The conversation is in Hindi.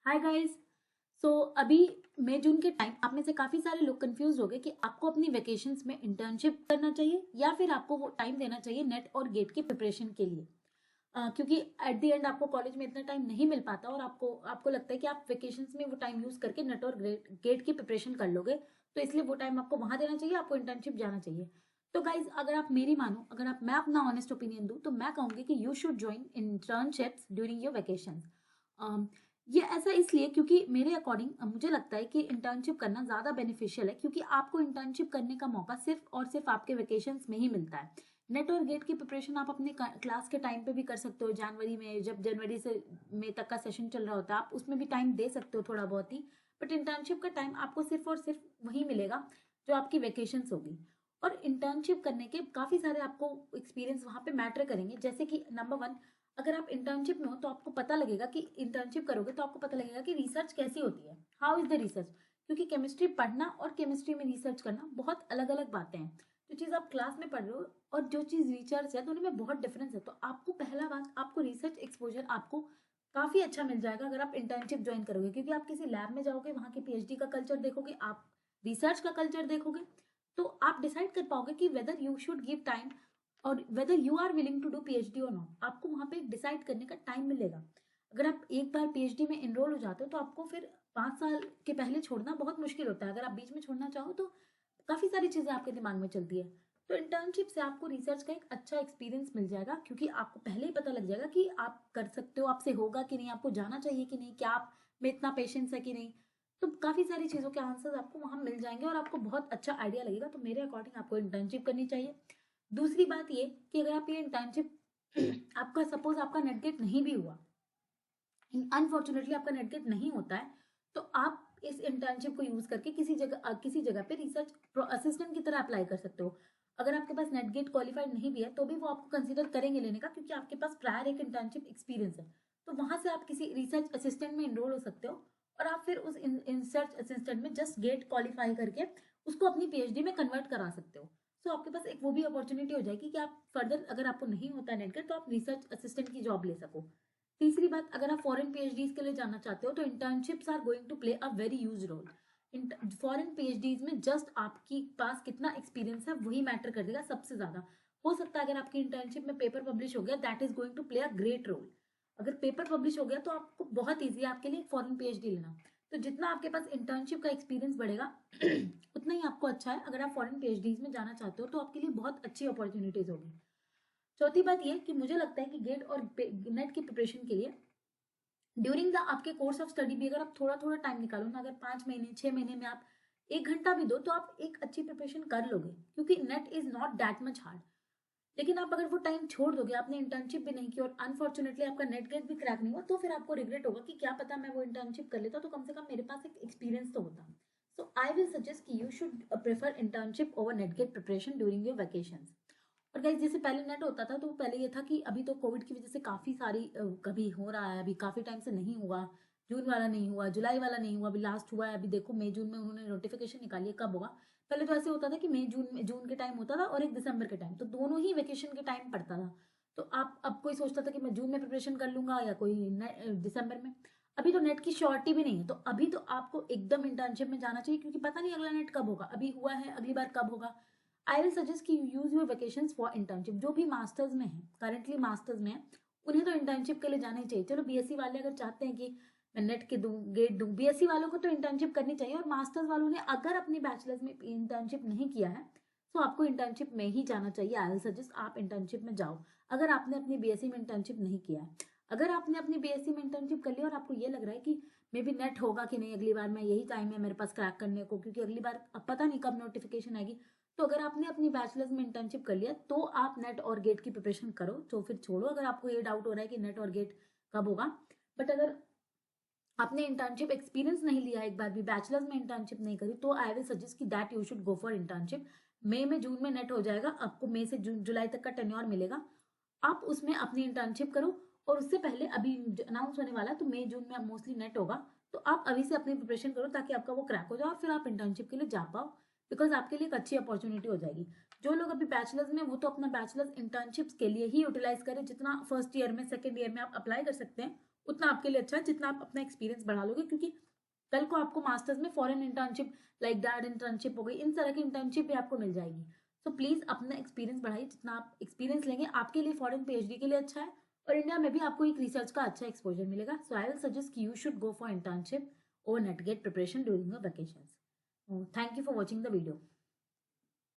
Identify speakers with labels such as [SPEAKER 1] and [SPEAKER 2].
[SPEAKER 1] Hi guys. अभी मई जून के टाइम आप में से काफी सारे लोग कंफ्यूज हो गए कि आपको अपनी वेकेशंस में इंटर्नशिप करना चाहिए या फिर आपको वो टाइम देना चाहिए नेट और गेट की प्रिपरेशन के लिए। क्योंकि एट द एंड आपको कॉलेज में इतना टाइम नहीं मिल पाता और आपको आपको लगता है कि आप वेकेशंस में वो टाइम यूज करके नेट और गेट की प्रिपरेशन कर लोगे, तो इसलिए वो टाइम आपको वहां देना चाहिए, आपको इंटर्नशिप जाना चाहिए। तो गाइज, अगर आप मेरी मानो, अगर आप मैं अपना ऑनेस्ट ओपिनियन दूं, तो मैं कहूंगी कि you should join internships during your vacation. ये ऐसा इसलिए क्योंकि मेरे अकॉर्डिंग मुझे लगता है कि इंटर्नशिप करना ज्यादा बेनिफिशियल है, क्योंकि आपको इंटर्नशिप करने का मौका सिर्फ और सिर्फ आपके वेकेशंस में ही मिलता है। नेट और गेट की प्रिपरेशन आप अपने क्लास के टाइम पे भी कर सकते हो, जनवरी में, जब जनवरी से मई तक का सेशन चल रहा होता है, आप उसमें भी टाइम दे सकते हो थोड़ा बहुत ही। बट इंटर्नशिप का टाइम आपको सिर्फ और सिर्फ वही मिलेगा जो आपकी वेकेशन होगी। और इंटर्नशिप करने के काफी सारे आपको एक्सपीरियंस वहां पे मैटर करेंगे, जैसे कि नंबर वन, अगर आप इंटर्नशिप में हो तो आपको पता लगेगा कि इंटर्नशिप करोगे तो आपको पता लगेगा कि रिसर्च कैसी होती है, हाउ इज द रिसर्च। क्योंकि केमिस्ट्री पढ़ना और केमिस्ट्री में रिसर्च करना बहुत अलग अलग बातें हैं। जो चीज आप क्लास में पढ़ रहे हो और जो चीज रिसर्च है, दोनों में बहुत डिफरेंस है। तो आपको पहला बात, आपको रिसर्च एक्सपोजर आपको काफी अच्छा मिल जाएगा अगर आप इंटर्नशिप ज्वाइन करोगे, क्योंकि आप किसी लैब में जाओगे, वहां के पीएचडी का कल्चर देखोगे, आप रिसर्च का कल्चर देखोगे, तो आप डिसाइड कर पाओगे कि whether you should give time और whether you are willing to do PhD और नॉट। आपको वहां पे डिसाइड करने का टाइम मिलेगा। अगर आप एक बार पीएचडी में एनरोल हो जाते हो तो आपको फिर 5 साल के पहले छोड़ना बहुत मुश्किल होता है। अगर आप बीच में छोड़ना चाहो तो काफी सारी चीजें आपके दिमाग में चलती है। तो इंटर्नशिप से आपको रिसर्च का एक अच्छा एक्सपीरियंस मिल जाएगा, क्योंकि आपको पहले ही पता लग जाएगा कि आप कर सकते हो, आपसे होगा कि नहीं, आपको जाना चाहिए कि नहीं, क्या आप में इतना पेशेंस है कि नहीं। तो काफी सारी चीजों के आंसर्स आपको वहां मिल जाएंगे और आपको बहुत अच्छा आइडिया लगेगा। तो मेरे अकॉर्डिंग आपको इंटर्नशिप करनी चाहिए। दूसरी बात ये कि अगर आप ये इंटर्नशिप आपका सपोज आपका नेट गेट नहीं भी हुआ, अनफॉर्चुनेटली आपका नेट गेट नहीं होता है, तो आप इस इंटर्नशिप को यूज करके किसी जगह पे रिसर्च असिस्टेंट की तरह अप्लाई कर सकते हो। अगर आपके पास नेट गेट क्वालिफाइड नहीं भी है तो भी वो आपको कंसीडर करेंगे लेने का, क्योंकि आपके पास प्रायर एक इंटर्नशिप एक्सपीरियंस है। तो वहां से आप किसी रिसर्च असिस्टेंट में इनरोल हो सकते हो और आप फिर उस रिसर्च असिस्टेंट में जस्ट गेट क्वालिफाई करके उसको अपनी पीएचडी में कन्वर्ट करा सकते हो। सो आपके पास एक वो भी अपॉर्चुनिटी हो जाएगी कि आप फर्दर, अगर आपको नहीं होता नेट गेट, तो आप रिसर्च असिस्टेंट की जॉब ले सको। तीसरी बात, अगर आप फॉरेन पीएचडीज के लिए जाना चाहते हो तो internships are going to play a very huge role. Foreign PhDs में जस्ट आपकी पास कितना एक्सपीरियंस है वही मैटर कर देगा सबसे ज्यादा। हो सकता है अगर आपकी इंटर्नशिप में पेपर पब्लिश हो गया, that is going to play a great role. अगर पेपर पब्लिश हो गया तो आपको बहुत ईजी है आपके लिए फॉरेन पीएचडी लेना। तो जितना आपके पास इंटर्नशिप का एक्सपीरियंस बढ़ेगा उतना ही आपको अच्छा है। अगर आप फॉरेन पीएचडीज में जाना चाहते हो तो आपके लिए बहुत अच्छी अपॉर्चुनिटीज होगी। चौथी बात ये कि मुझे लगता है कि गेट और नेट की प्रिपरेशन के लिए ड्यूरिंग द आपके कोर्स ऑफ स्टडी भी अगर आप थोड़ा थोड़ा टाइम निकालो ना, अगर 5 महीने 6 महीने में आप 1 घंटा भी दो तो आप एक अच्छी प्रिपरेशन कर लोगे, क्योंकि net is not that much hard. लेकिन आप अगर वो टाइम छोड़ दोगे, आपने इंटर्नशिप भी नहीं की और अनफॉर्चुनेटली आपका नेट गेट भी क्रैक नहीं हुआ, तो फिर आपको रिग्रेट होगा कि क्या पता मैं वो इंटर्नशिप कर लेता तो कम से कम मेरे पास एक एक्सपीरियंस तो होता। सो आई विल सजेस्ट कि you should prefer internship over NET GATE preparation during your vacations. और गाइस, जैसे पहले नेट होता था तो पहले ये था कि अभी तो कोविड की वजह से काफी सारी कभी हो रहा है, अभी काफी टाइम से नहीं हुआ। जून वाला नहीं हुआ, जुलाई वाला नहीं हुआ, अभी लास्ट हुआ है। अभी देखो मई जून में उन्होंने नोटिफिकेशन निकाली है, कब होगा। पहले तो ऐसे होता था कि मई जून में, जून के टाइम होता था और एक दिसंबर के टाइम, तो दोनों ही वेकेशन के टाइम पड़ता था। तो आप, अब कोई सोचता था कि मैं जून में प्रिपरेशन कर लूंगा या कोई दिसंबर में। अभी तो नेट की श्योरिटी भी नहीं है, तो अभी तो आपको एकदम इंटर्नशिप में जाना चाहिए, क्योंकि पता नहीं अगला नेट कब होगा। अभी हुआ है, अगली बार कब होगा। आई विल सजेस्ट कि you use your vacation for internship. जो भी मास्टर्स में है, करेंटली मास्टर्स में है, उन्हें तो इंटर्नशिप के लिए जाना ही चाहिए। चलो बीएससी वाले अगर चाहते हैं कि मैं नेट के दूं, गेट दूं, बीएससी वालों को तो इंटर्नशिप करनी चाहिए। और मास्टर्स वालों ने अगर अपनी बैचलर्स में इंटर्नशिप नहीं किया है तो आपको इंटर्नशिप में ही जाना चाहिए। आई विल सजेस्ट आप इंटर्नशिप में जाओ अगर आपने अपनी बीएससी में इंटर्नशिप नहीं किया है। अगर आपने अपनी बीएससी में इंटर्नशिप कर लिया और आपको ये लग रहा है कि मे बी नेट होगा कि नहीं अगली बार, मैं यही टाइम है मेरे पास क्रैक करने को, क्योंकि अगली बार अब पता नहीं कब नोटिफिकेशन आएगी। तो अगर आपने अपनी बैचलर्स में इंटर्नशिप कर लिया तो आप नेट और गेट की प्रिपरेशन करो, तो फिर छोड़ो अगर आपको ये डाउट हो रहा है कि नेट और गेट कब होगा। बट अगर आपने इंटर्नशिप एक्सपीरियंस नहीं लिया, एक बार भी बैचलर्स में इंटर्नशिप नहीं करी, तो आई विल सजेस्ट कि that you should go for internship. मई में, जून में नेट हो जाएगा, आपको मई से जुलाई तक का टेन्योर मिलेगा। आप उसमें अपनी इंटर्नशिप करो और उससे पहले अभी अनाउंस होने वाला है तो मई जून में मोस्टली नेट होगा, तो आप अभी से अपनी प्रिपरेशन करो ताकि आपका वो क्रैक हो जाए और फिर आप इंटर्नशिप के लिए जा पाओ, बिकॉज आपके लिए एक अच्छी अपॉर्चुनिटी हो जाएगी। जो लोग अभी बैचलर्स में, वो तो अपना बैचलर्स इंटर्नशिप्स के लिए ही यूटिलाइज करें, जितना फर्स्ट ईयर में, सेकेंड ईयर में आप अप्लाई कर सकते हैं उतना आपके लिए अच्छा है जितना आप अपना एक्सपीरियंस बढ़ा लोगे, क्योंकि कल को आपको मास्टर्स में foreign internship, like that internship हो गई, इन तरह की इंटर्नशिप भी आपको मिल जाएगी। सो प्लीज अपना एक्सपीरियंस बढ़ाइए, जितना आप एक्सपीरियंस लेंगे आपके लिए फॉरेन पीएचडी के लिए अच्छा है, और इंडिया में भी आपको एक रिसर्च का अच्छा एक्सपोजर मिलेगा। So I will suggest you should go for internship और NET GATE preparation during your vacations. Thank you for watching the video.